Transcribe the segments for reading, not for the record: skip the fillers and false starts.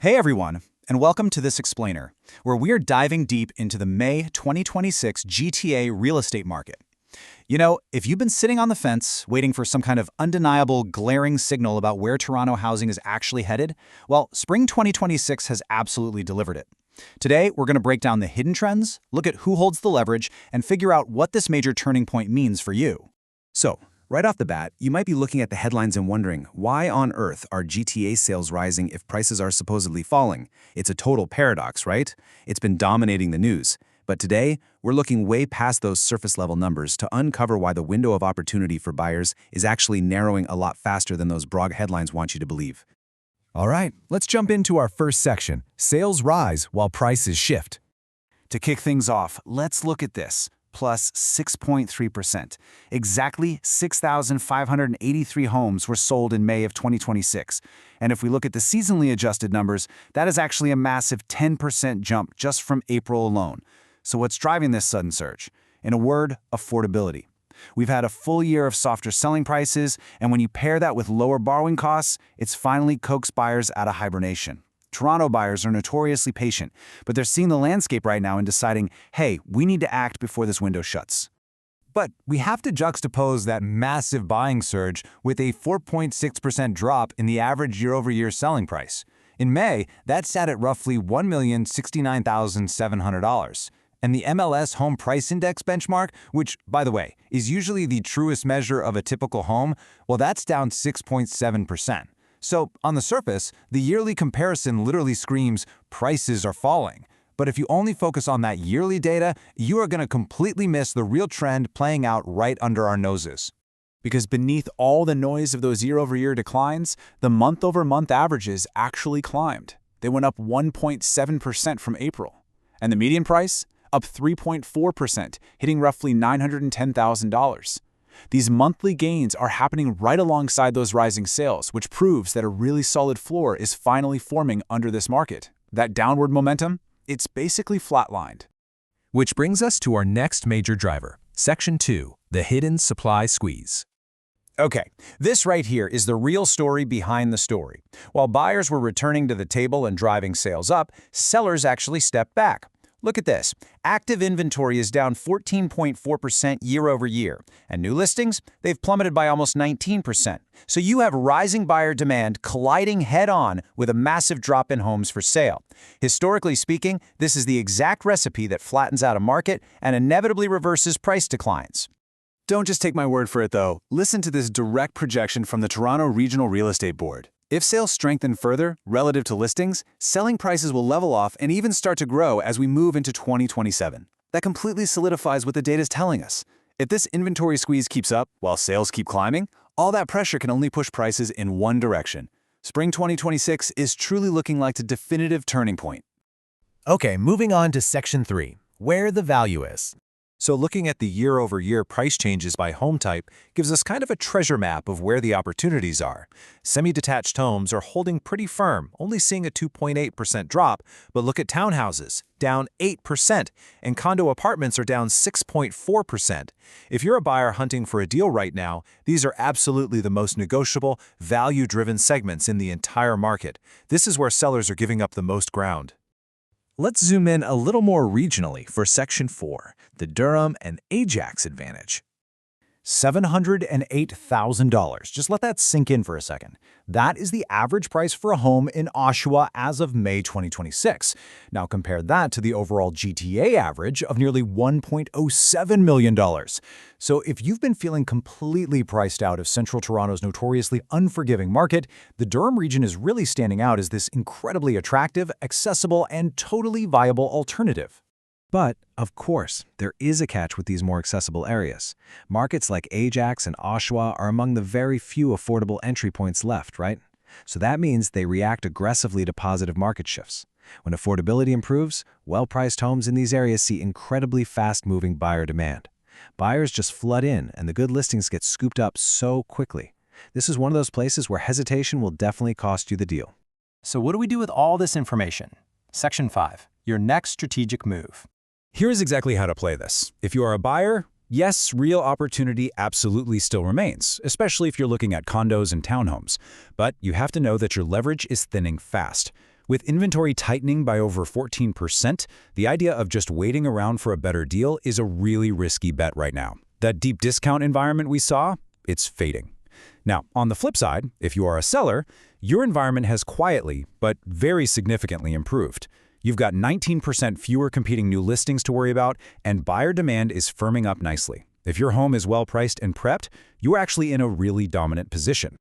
Hey everyone, and welcome to this explainer, where we're diving deep into the May 2026 GTA real estate market. You know, if you've been sitting on the fence, waiting for some kind of undeniable, glaring signal about where Toronto housing is actually headed, well, spring 2026 has absolutely delivered it. Today, we're going to break down the hidden trends, look at who holds the leverage, and figure out what this major turning point means for you. So, right off the bat, you might be looking at the headlines and wondering, why on earth are GTA sales rising if prices are supposedly falling? It's a total paradox, right? It's been dominating the news. But today, we're looking way past those surface-level numbers to uncover why the window of opportunity for buyers is actually narrowing a lot faster than those broad headlines want you to believe. All right, let's jump into our first section, sales rise while prices shift. To kick things off, let's look at this. Plus 6.3%. Exactly 6,583 homes were sold in May of 2026. And if we look at the seasonally adjusted numbers, that is actually a massive 10% jump just from April alone. So what's driving this sudden surge? In a word, affordability. We've had a full year of softer selling prices, and when you pair that with lower borrowing costs, it's finally coaxed buyers out of hibernation. Toronto buyers are notoriously patient, but they're seeing the landscape right now and deciding, hey, we need to act before this window shuts. But we have to juxtapose that massive buying surge with a 4.6% drop in the average year-over-year selling price. In May, that sat at roughly $1,069,700. And the MLS Home Price Index benchmark, which, by the way, is usually the truest measure of a typical home, well, that's down 6.7%. So, on the surface, the yearly comparison literally screams, prices are falling. But if you only focus on that yearly data, you are going to completely miss the real trend playing out right under our noses. Because beneath all the noise of those year-over-year declines, the month-over-month averages actually climbed. They went up 1.7% from April. And the median price? Up 3.4%, hitting roughly $910,000. These monthly gains are happening right alongside those rising sales, which proves that a really solid floor is finally forming under this market. That downward momentum, it's basically flatlined. Which brings us to our next major driver, Section 2, the hidden supply squeeze. Okay, this right here is the real story behind the story. While buyers were returning to the table and driving sales up, sellers actually stepped back. Look at this. Active inventory is down 14.4% year over year, and new listings, they've plummeted by almost 19%. So you have rising buyer demand colliding head-on with a massive drop in homes for sale. Historically speaking, this is the exact recipe that flattens out a market and inevitably reverses price declines. Don't just take my word for it, though. Listen to this direct projection from the Toronto Regional Real Estate Board. If sales strengthen further, relative to listings, selling prices will level off and even start to grow as we move into 2027. That completely solidifies what the data is telling us. If this inventory squeeze keeps up while sales keep climbing, all that pressure can only push prices in one direction. Spring 2026 is truly looking like the definitive turning point. Okay, moving on to Section 3, where the value is. So looking at the year-over-year price changes by home type gives us kind of a treasure map of where the opportunities are. Semi-detached homes are holding pretty firm, only seeing a 2.8% drop, but look at townhouses, down 8%, and condo apartments are down 6.4%. If you're a buyer hunting for a deal right now, these are absolutely the most negotiable, value-driven segments in the entire market. This is where sellers are giving up the most ground. Let's zoom in a little more regionally for Section 4, the Durham and Ajax advantage. $708,000. Just let that sink in for a second. That is the average price for a home in Oshawa as of May 2026. Now compare that to the overall GTA average of nearly $1.07 million. So if you've been feeling completely priced out of Central Toronto's notoriously unforgiving market, the Durham region is really standing out as this incredibly attractive, accessible, and totally viable alternative. But, of course, there is a catch with these more accessible areas. Markets like Ajax and Oshawa are among the very few affordable entry points left, right? So that means they react aggressively to positive market shifts. When affordability improves, well-priced homes in these areas see incredibly fast-moving buyer demand. Buyers just flood in, and the good listings get scooped up so quickly. This is one of those places where hesitation will definitely cost you the deal. So what do we do with all this information? Section 5, your next strategic move. Here's exactly how to play this. If you are a buyer, yes, real opportunity absolutely still remains, especially if you're looking at condos and townhomes. But you have to know that your leverage is thinning fast. With inventory tightening by over 14%, the idea of just waiting around for a better deal is a really risky bet right now. That deep discount environment we saw, it's fading. Now, on the flip side, if you are a seller, your environment has quietly, but very significantly improved. You've got 19% fewer competing new listings to worry about, and buyer demand is firming up nicely. If your home is well priced and prepped, you're actually in a really dominant position.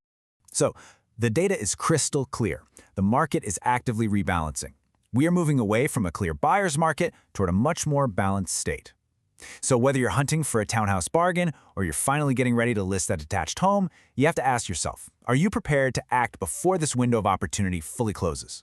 So, the data is crystal clear. The market is actively rebalancing. We are moving away from a clear buyer's market toward a much more balanced state. So whether you're hunting for a townhouse bargain or you're finally getting ready to list that detached home, you have to ask yourself, are you prepared to act before this window of opportunity fully closes?